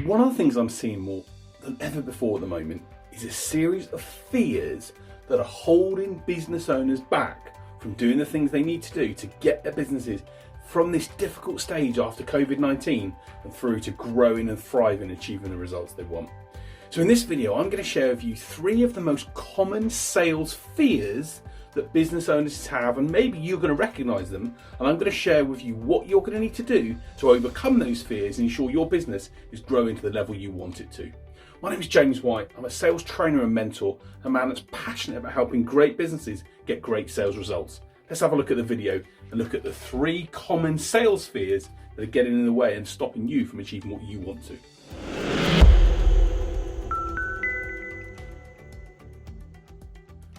One of the things I'm seeing more than ever before at the moment is a series of fears that are holding business owners back from doing the things they need to do to get their businesses from this difficult stage after COVID-19 and through to growing and thriving and achieving the results they want. So in this video, I'm going to share with you 3 of the most common sales fears that business owners have, and maybe you're going to recognize them, and I'm going to share with you what you're going to need to do to overcome those fears and ensure your business is growing to the level you want it to. My name is James White. I'm a sales trainer and mentor, a man that's passionate about helping great businesses get great sales results. Let's have a look at the video and look at the 3 common sales fears that are getting in the way and stopping you from achieving what you want to.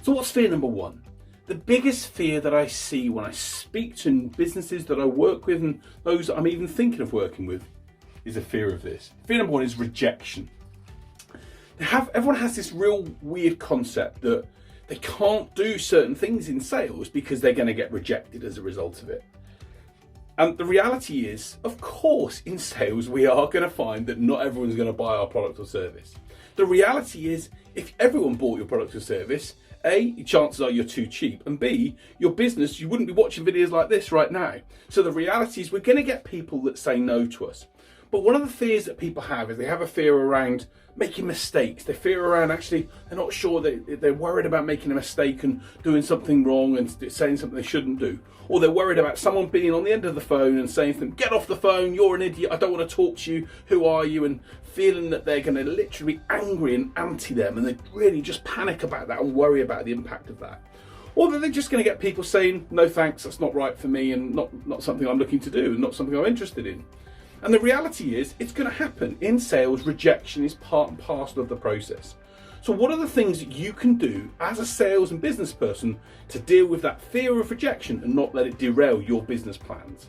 So what's fear number 1? The biggest fear that I see when I speak to businesses that I work with and those that I'm even thinking of working with is a fear of this. Fear number 1 is rejection. Everyone has this real weird concept that they can't do certain things in sales because they're going to get rejected as a result of it. And the reality is, of course, in sales, we are going to find that not everyone's going to buy our product or service. The reality is, if everyone bought your product or service, A, chances are you're too cheap, and B, your business, you wouldn't be watching videos like this right now. So the reality is we're going to get people that say no to us. But one of the fears that people have is they have a fear around making mistakes. They fear around they're not sure, they're worried about making a mistake and doing something wrong and saying something they shouldn't do. Or they're worried about someone being on the end of the phone and saying to them, get off the phone, you're an idiot, I don't want to talk to you, who are you? And feeling that they're going to literally be angry and anti them, and they really just panic about that and worry about the impact of that. Or that they're just going to get people saying, no thanks, that's not right for me and not something I'm looking to do and not something I'm interested in. And the reality is, it's going to happen. In sales, rejection is part and parcel of the process. So what are the things that you can do as a sales and business person to deal with that fear of rejection and not let it derail your business plans?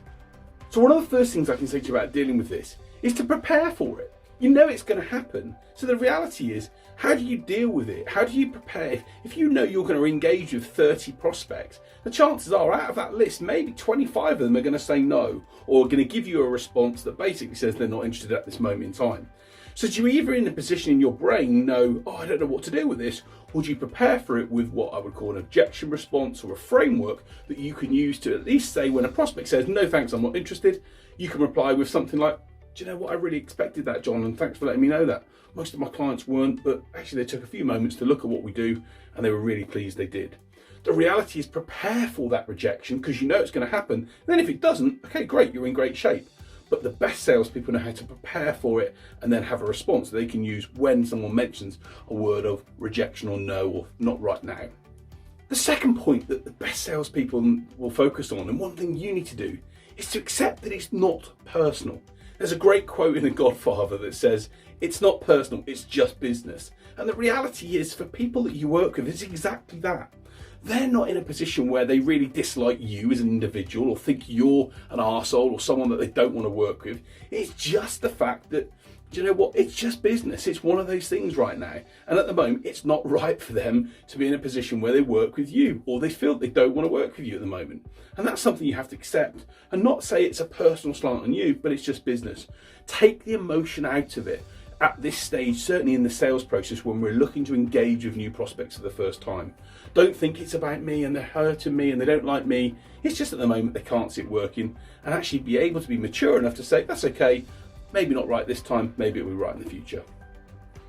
So one of the first things I can say to you about dealing with this is to prepare for it. You know it's going to happen. So the reality is, how do you deal with it? How do you prepare? If you know you're going to engage with 30 prospects, the chances are out of that list, maybe 25 of them are going to say no, or are going to give you a response that basically says they're not interested at this moment in time. So do you either in a position in your brain know, oh, I don't know what to do with this, or do you prepare for it with what I would call an objection response or a framework that you can use to at least say when a prospect says, no thanks, I'm not interested, you can reply with something like, do you know what, I really expected that, John, and thanks for letting me know that. Most of my clients weren't, but actually they took a few moments to look at what we do and they were really pleased they did. The reality is prepare for that rejection because you know it's going to happen. And then if it doesn't, okay, great, you're in great shape. But the best salespeople know how to prepare for it and then have a response that they can use when someone mentions a word of rejection or no or not right now. The second point that the best salespeople will focus on, and one thing you need to do, is to accept that it's not personal. There's a great quote in The Godfather that says, it's not personal, it's just business. And the reality is, for people that you work with, it's exactly that. They're not in a position where they really dislike you as an individual or think you're an arsehole or someone that they don't want to work with. It's just the fact that, do you know what, it's just business. It's one of those things right now. And at the moment, it's not right for them to be in a position where they work with you or they feel they don't want to work with you at the moment. And that's something you have to accept and not say it's a personal slant on you, but it's just business. Take the emotion out of it. At this stage, certainly in the sales process, when we're looking to engage with new prospects for the first time, don't think it's about me and they're hurting me and they don't like me. It's just at the moment they can't see it working, and actually be able to be mature enough to say, that's okay, maybe not right this time, maybe it'll be right in the future.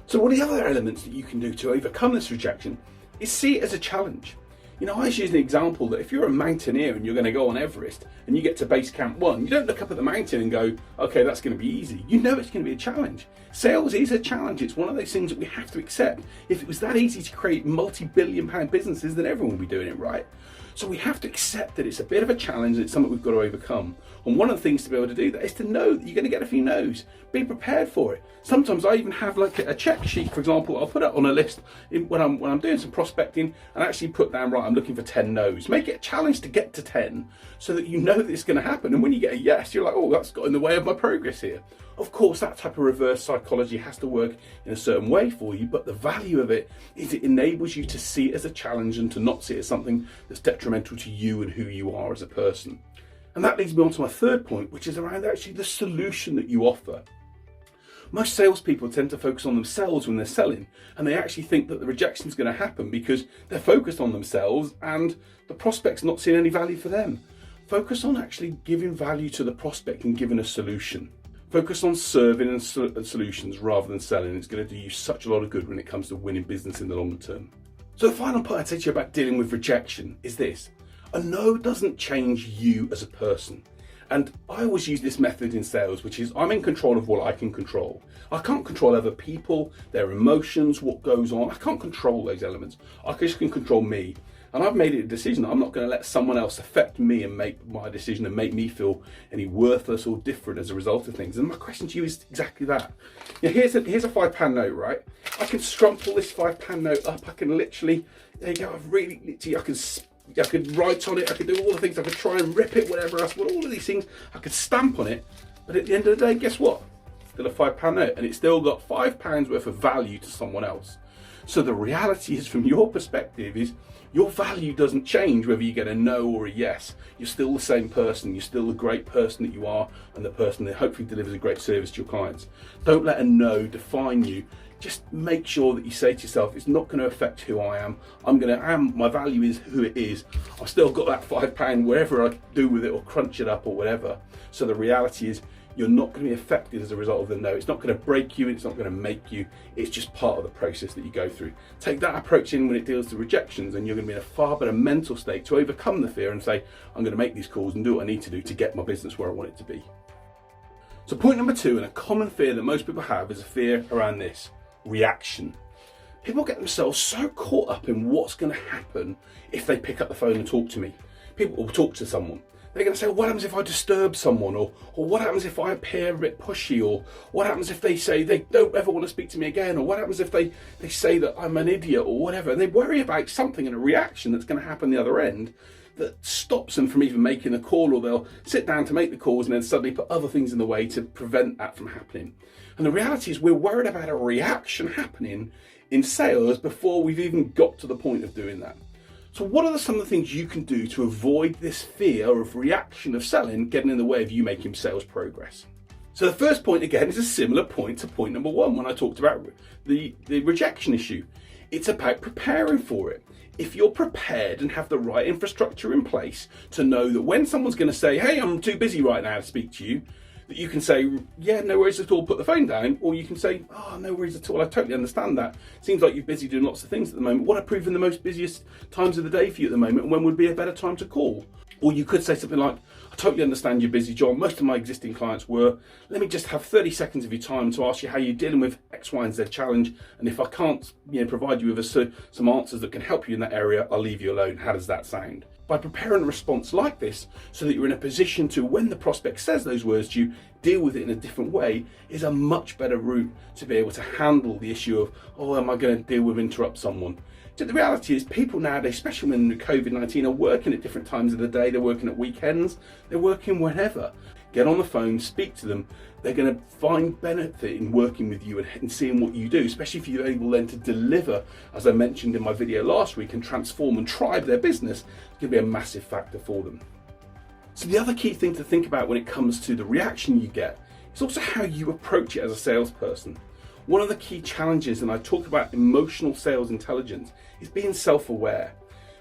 So one of the other elements that you can do to overcome this rejection is see it as a challenge. You know, I was using the example that if you're a mountaineer and you're going to go on Everest and you get to base camp 1, you don't look up at the mountain and go, okay, that's going to be easy. You know it's going to be a challenge. Sales is a challenge. It's one of those things that we have to accept. If it was that easy to create multi-billion-pound businesses, then everyone would be doing it, right? So we have to accept that it's a bit of a challenge and it's something we've got to overcome. And one of the things to be able to do that is to know that you're going to get a few no's. Be prepared for it. Sometimes I even have like a check sheet, for example. I'll put it on a list when I'm doing some prospecting and actually put down, right, I'm looking for 10 no's. Make it a challenge to get to 10 so that you know that it's going to happen. And when you get a yes, you're like, oh, that's got in the way of my progress here. Of course, that type of reverse psychology has to work in a certain way for you, but the value of it is it enables you to see it as a challenge and to not see it as something that's detrimental to you and who you are as a person. And that leads me on to my third point, which is around actually the solution that you offer. Most salespeople tend to focus on themselves when they're selling, and they actually think that the rejection is going to happen because they're focused on themselves and the prospect's not seeing any value for them. Focus on actually giving value to the prospect and giving a solution. Focus on serving and solutions rather than selling. It's going to do you such a lot of good when it comes to winning business in the longer term. So the final part I'd say to you about dealing with rejection is this. A no doesn't change you as a person. And I always use this method in sales, which is I'm in control of what I can control. I can't control other people, their emotions, what goes on. I can't control those elements. I just can control me. And I've made it a decision that I'm not going to let someone else affect me and make my decision and make me feel any worthless or different as a result of things. And my question to you is exactly that. Here's a £5 note, right? I can scrumple this £5 note up. I can literally, there you go, I could write on it, I could do all the things, I could try and rip it, whatever else, but all of these things, I could stamp on it, but at the end of the day, guess what? Still a £5 note, and it's still got £5 worth of value to someone else. So the reality is, from your perspective, is your value doesn't change whether you get a no or a yes. You're still the same person, you're still the great person that you are, and the person that hopefully delivers a great service to your clients. Don't let a no define you. Just make sure that you say to yourself, it's not going to affect who I am. My value is who it is. I've still got that £5 wherever I do with it or crunch it up or whatever. So the reality is you're not going to be affected as a result of the no. It's not going to break you. It's not going to make you. It's just part of the process that you go through. Take that approach in when it deals to rejections, and you're going to be in a far better mental state to overcome the fear and say, I'm going to make these calls and do what I need to do to get my business where I want it to be. So point number 2, and a common fear that most people have, is a fear around this. Reaction. People get themselves so caught up in what's going to happen if they pick up the phone and talk to me. People will talk to someone. They're going to say, what happens if I disturb someone? Or what happens if I appear a bit pushy? Or what happens if they say they don't ever want to speak to me again? Or what happens if they say that I'm an idiot or whatever? And they worry about something and a reaction that's going to happen the other end that stops them from even making a call, or they'll sit down to make the calls and then suddenly put other things in the way to prevent that from happening. And the reality is we're worried about a reaction happening in sales before we've even got to the point of doing that. So what are some of the things you can do to avoid this fear of reaction of selling getting in the way of you making sales progress? So the first point, again, is a similar point to point number 1 when I talked about the rejection issue. It's about preparing for it. If you're prepared and have the right infrastructure in place to know that when someone's going to say, hey, I'm too busy right now to speak to you, that you can say, yeah, no worries at all, put the phone down, or you can say, oh, no worries at all, I totally understand that. Seems like you're busy doing lots of things at the moment. What are proving the most busiest times of the day for you at the moment, and when would be a better time to call? Or you could say something like, I totally understand you're busy, John. Most of my existing clients were. Let me just have 30 seconds of your time to ask you how you're dealing with X, Y, and Z challenge. And if I can't provide you with some answers that can help you in that area, I'll leave you alone. How does that sound? By preparing a response like this so that you're in a position to, when the prospect says those words to you, deal with it in a different way, is a much better route to be able to handle the issue of, oh, am I going to deal with interrupt someone? So the reality is people nowadays, especially when COVID-19, are working at different times of the day. They're working at weekends. They're working whenever. Get on the phone, speak to them. They're going to find benefit in working with you and seeing what you do, especially if you're able then to deliver, as I mentioned in my video last week, and transform and tribe their business. It's going to be a massive factor for them. So the other key thing to think about when it comes to the reaction you get is also how you approach it as a salesperson. One of the key challenges, and I talk about emotional sales intelligence, is being self-aware.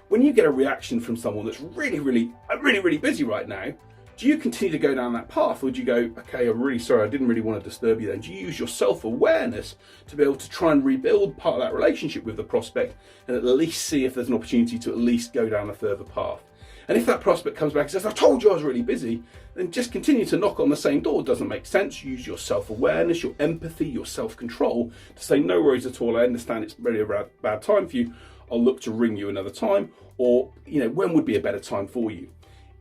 When you get a reaction from someone that's really busy right now, do you continue to go down that path, or do you go, okay, I'm really sorry, I didn't really want to disturb you then? Do you use your self-awareness to be able to try and rebuild part of that relationship with the prospect and at least see if there's an opportunity to at least go down a further path? And if that prospect comes back and says, I told you I was really busy, then just continue to knock on the same door. It doesn't make sense. Use your self-awareness, your empathy, your self-control to say, no worries at all, I understand it's really a bad time for you. I'll look to ring you another time, or when would be a better time for you?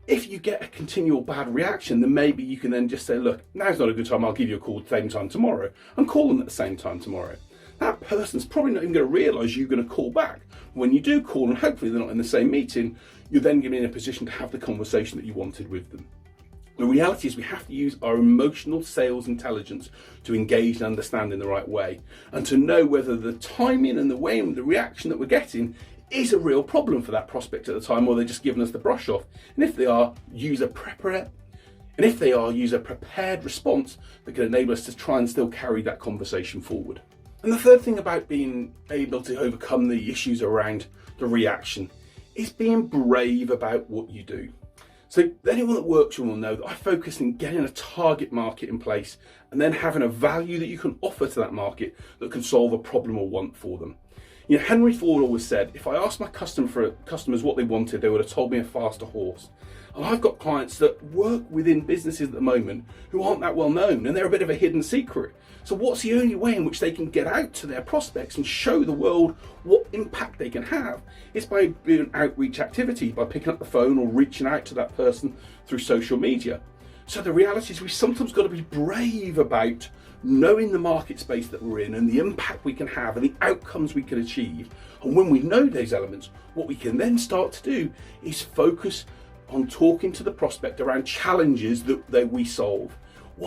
If you get a continual bad reaction, then maybe you can then just say, look, now's not a good time, I'll give you a call at the same time tomorrow, and call them at the same time tomorrow. That person's probably not even going to realise you're going to call back. When you do call, and hopefully they're not in the same meeting, you're then getting in a position to have the conversation that you wanted with them. The reality is we have to use our emotional sales intelligence to engage and understand in the right way, and to know whether the timing and the way and the reaction that we're getting is a real problem for that prospect at the time, or they're just giving us the brush off. And if they are, use a prep. And if they are, use a prepared response that can enable us to try and still carry that conversation forward. And the third thing about being able to overcome the issues around the reaction is being brave about what you do. So anyone that works with will know that I focus on getting a target market in place and then having a value that you can offer to that market that can solve a problem or want for them. You know, Henry Ford always said, if I asked my customers what they wanted, they would have told me a faster horse. And I've got clients that work within businesses at the moment who aren't that well known, and they're a bit of a hidden secret. So what's the only way in which they can get out to their prospects and show the world what impact they can have? It's by doing outreach activity, by picking up the phone or reaching out to that person through social media. So the reality is we sometimes got to be brave about knowing the market space that we're in and the impact we can have and the outcomes we can achieve. And when we know those elements, what we can then start to do is focus on talking to the prospect around challenges that we solve.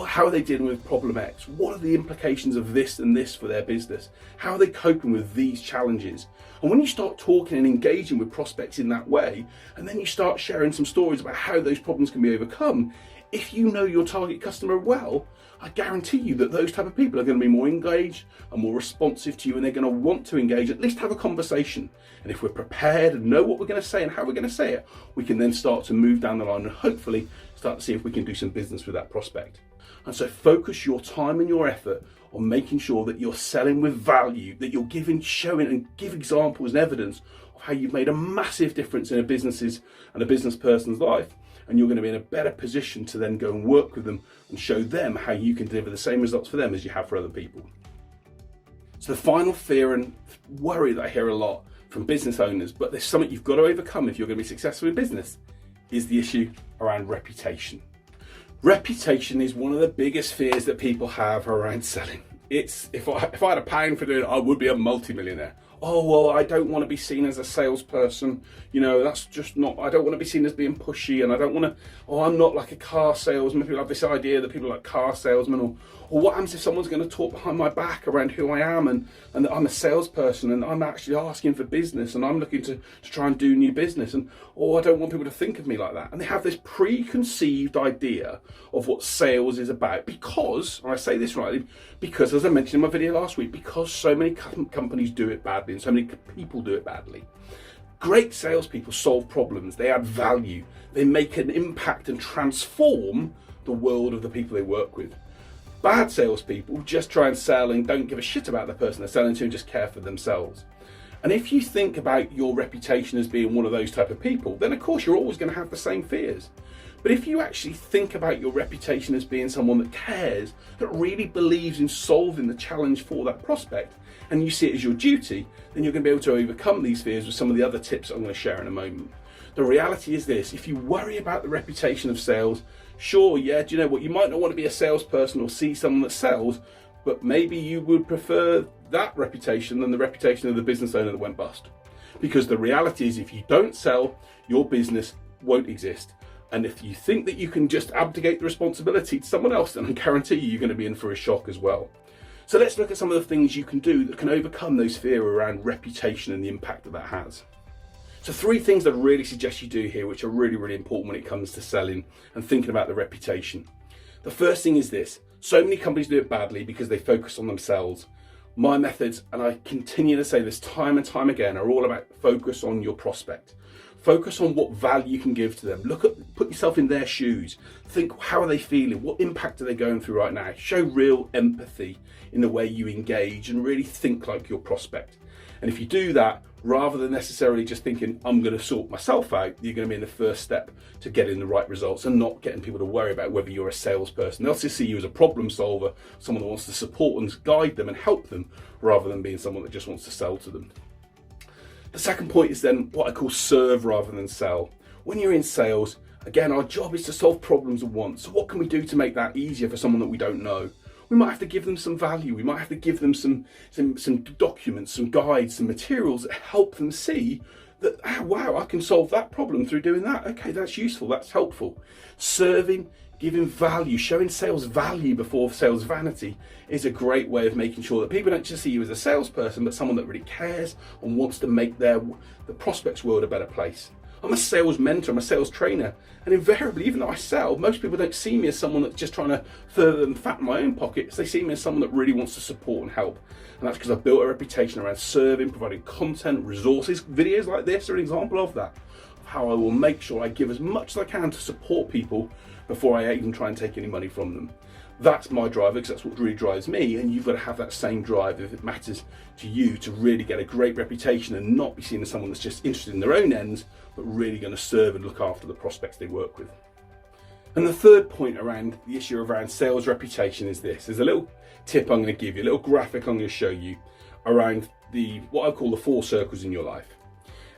How are they dealing with problem X? What are the implications of this and this for their business? How are they coping with these challenges? And when you start talking and engaging with prospects in that way, and then you start sharing some stories about how those problems can be overcome, if you know your target customer well, I guarantee you that those type of people are going to be more engaged and more responsive to you, and they're going to want to engage, at least have a conversation. And if we're prepared and know what we're going to say and how we're going to say it, we can then start to move down the line and hopefully start to see if we can do some business with that prospect. And so focus your time and your effort on making sure that you're selling with value, that you're showing and give examples and evidence of how you've made a massive difference in a business person's life. And you're going to be in a better position to then go and work with them and show them how you can deliver the same results for them as you have for other people. So the final fear and worry that I hear a lot from business owners, but there's something you've got to overcome if you're going to be successful in business, is the issue around reputation. Reputation is one of the biggest fears that people have around selling. It's if I had a pound for doing it, I would be a multimillionaire. Oh, well, I don't want to be seen as a salesperson. You know, that's just not, I don't want to be seen as being pushy, and I don't want to, I'm not like a car salesman. People have this idea that people are like car salesmen, or what happens if someone's going to talk behind my back around who I am and that I'm a salesperson and I'm actually asking for business and I'm looking to try and do new business, and I don't want people to think of me like that. And they have this preconceived idea of what sales is about because, and I say this rightly, because as I mentioned in my video last week, because so many companies do it badly and so many people do it badly. Great salespeople solve problems, they add value, they make an impact and transform the world of the people they work with. Bad salespeople just try and sell and don't give a shit about the person they're selling to and just care for themselves. And if you think about your reputation as being one of those type of people, then of course you're always going to have the same fears. But if you actually think about your reputation as being someone that cares, that really believes in solving the challenge for that prospect, and you see it as your duty, then you're going to be able to overcome these fears with some of the other tips I'm going to share in a moment. The reality is this: if you worry about the reputation of sales, sure, yeah, do you know what? You might not want to be a salesperson or see someone that sells, but maybe you would prefer that reputation than the reputation of the business owner that went bust. Because the reality is, if you don't sell, your business won't exist. And if you think that you can just abdicate the responsibility to someone else, then I guarantee you're going to be in for a shock as well. So let's look at some of the things you can do that can overcome those fear around reputation and the impact that has. So 3 things that I really suggest you do here, which are really, really important when it comes to selling and thinking about the reputation. The first thing is this: so many companies do it badly because they focus on themselves. My methods, and I continue to say this time and time again, are all about focus on your prospect. Focus on what value you can give to them. Put yourself in their shoes. Think, how are they feeling? What impact are they going through right now? Show real empathy in the way you engage and really think like your prospect. And if you do that, rather than necessarily just thinking, I'm going to sort myself out, you're going to be in the first step to getting the right results and not getting people to worry about whether you're a salesperson. They'll just see you as a problem solver, someone that wants to support and guide them and help them, rather than being someone that just wants to sell to them. The second point is then what I call serve rather than sell. When you're in sales, again, our job is to solve problems and wants. So what can we do to make that easier for someone that we don't know? We might have to give them some value. We might have to give them some documents, some guides, some materials that help them see that, oh, wow, I can solve that problem through doing that. Okay, that's useful, that's helpful. Serving, giving value, showing sales value before sales vanity is a great way of making sure that people don't just see you as a salesperson, but someone that really cares and wants to make the prospect's world a better place. I'm a sales mentor, I'm a sales trainer, and invariably, even though I sell, most people don't see me as someone that's just trying to further and fatten my own pockets. They see me as someone that really wants to support and help. And that's because I've built a reputation around serving, providing content, resources. Videos like this are an example of that, of how I will make sure I give as much as I can to support people before I even try and take any money from them. That's my driver, because that's what really drives me, and you've got to have that same drive if it matters to you to really get a great reputation and not be seen as someone that's just interested in their own ends, but really going to serve and look after the prospects they work with. And the third point around the issue around sales reputation is this. There's a little tip I'm going to give you, a little graphic I'm going to show you around what I call the 4 circles in your life.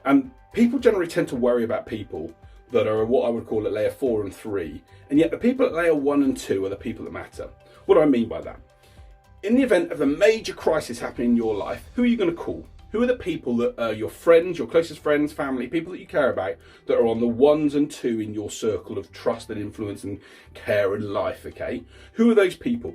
And people generally tend to worry about people that are what I would call at layer 4 and 3, and yet the people at layer 1 and 2 are the people that matter. What do I mean by that? In the event of a major crisis happening in your life, who are you going to call? Who are the people that are your friends, your closest friends, family, people that you care about, that are on the 1s and 2 in your circle of trust and influence and care and life, okay? Who are those people?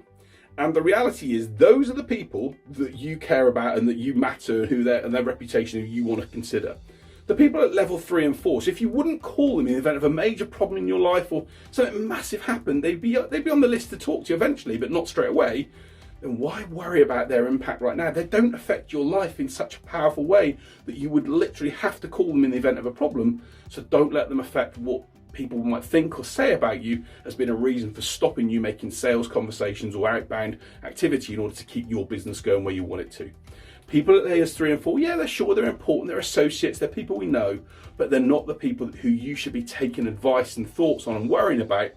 And the reality is, those are the people that you care about and that you matter, and their reputation, who you want to consider. The people at level 3 and 4, so if you wouldn't call them in the event of a major problem in your life or something massive happened, they'd be on the list to talk to you eventually, but not straight away. Then why worry about their impact right now? They don't affect your life in such a powerful way that you would literally have to call them in the event of a problem. So don't let them affect what people might think or say about you as being a reason for stopping you making sales conversations or outbound activity in order to keep your business going where you want it to. People at layers 3 and 4, yeah, they're important, they're associates, they're people we know, but they're not the people who you should be taking advice and thoughts on and worrying about.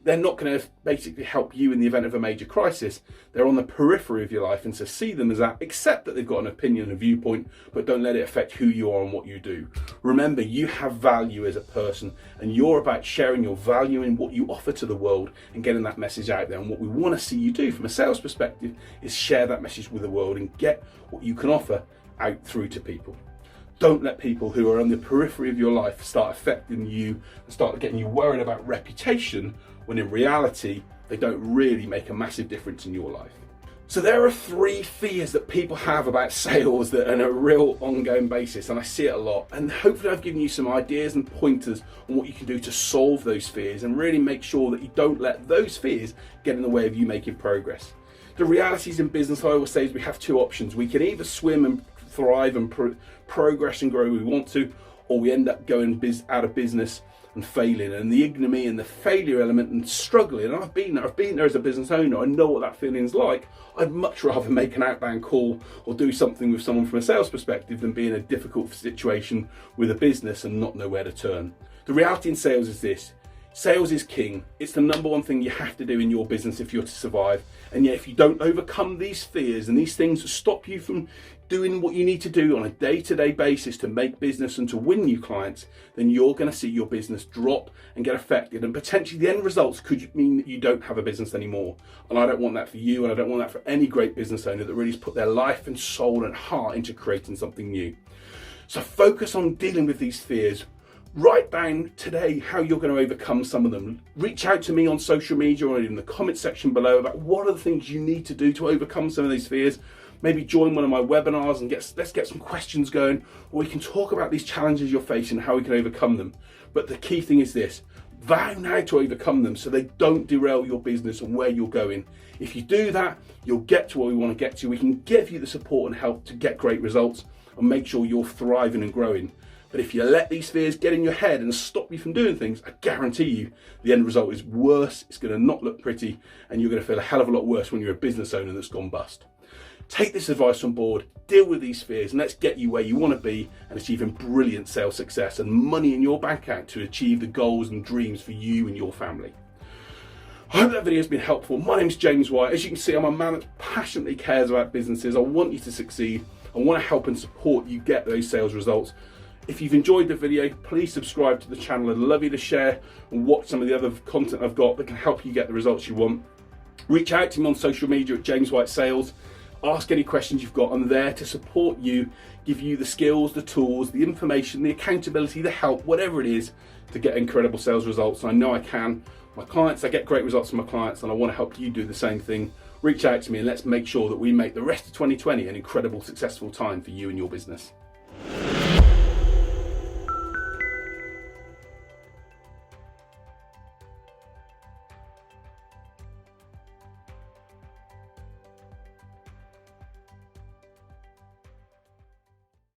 They're not going to basically help you in the event of a major crisis. They're on the periphery of your life, and so see them as that, accept that they've got an opinion and a viewpoint, but don't let it affect who you are and what you do. Remember, you have value as a person, and you're about sharing your value in what you offer to the world and getting that message out there. And what we want to see you do from a sales perspective is share that message with the world and get what you can offer out through to people. Don't let people who are on the periphery of your life start affecting you and start getting you worried about reputation, when in reality, they don't really make a massive difference in your life. So there are 3 fears that people have about sales that are on a real ongoing basis, and I see it a lot. And hopefully I've given you some ideas and pointers on what you can do to solve those fears and really make sure that you don't let those fears get in the way of you making progress. The realities in business, I always say, is we have 2 options. We can either swim and thrive and progress and grow we want to, or we end up going out of business and failing, and the ignominy and the failure element and struggling. And I've been there as a business owner. I know what that feeling's like. I'd much rather make an outbound call or do something with someone from a sales perspective than be in a difficult situation with a business and not know where to turn. The reality in sales is this: sales is king. It's the number 1 thing you have to do in your business if you're to survive. And yet, if you don't overcome these fears and these things that stop you from doing what you need to do on a day-to-day basis to make business and to win new clients, then you're going to see your business drop and get affected. And potentially the end results could mean that you don't have a business anymore. And I don't want that for you, and I don't want that for any great business owner that really has put their life and soul and heart into creating something new. So focus on dealing with these fears. Write down today how you're going to overcome some of them. Reach out to me on social media or in the comment section below about what are the things you need to do to overcome some of these fears. Maybe join one of my webinars and let's get some questions going, or we can talk about these challenges you're facing and how we can overcome them. But the key thing is this: vow now to overcome them so they don't derail your business and where you're going. If you do that, you'll get to where we want to get to. We can give you the support and help to get great results and make sure you're thriving and growing. But if you let these fears get in your head and stop you from doing things, I guarantee you the end result is worse. It's going to not look pretty, and you're going to feel a hell of a lot worse when you're a business owner that's gone bust. Take this advice on board, deal with these fears, and let's get you where you want to be and achieving brilliant sales success and money in your bank account to achieve the goals and dreams for you and your family. I hope that video has been helpful. My name's James White. As you can see, I'm a man that passionately cares about businesses. I want you to succeed. I want to help and support you get those sales results. If you've enjoyed the video, please subscribe to the channel. I'd love you to share and watch some of the other content I've got that can help you get the results you want. Reach out to me on social media at James White Sales. Ask any questions you've got. I'm there to support you, give you the skills, the tools, the information, the accountability, the help, whatever it is, to get incredible sales results. I know I can. My clients, I get great results from my clients, and I want to help you do the same thing. Reach out to me and let's make sure that we make the rest of 2020 an incredible, successful time for you and your business.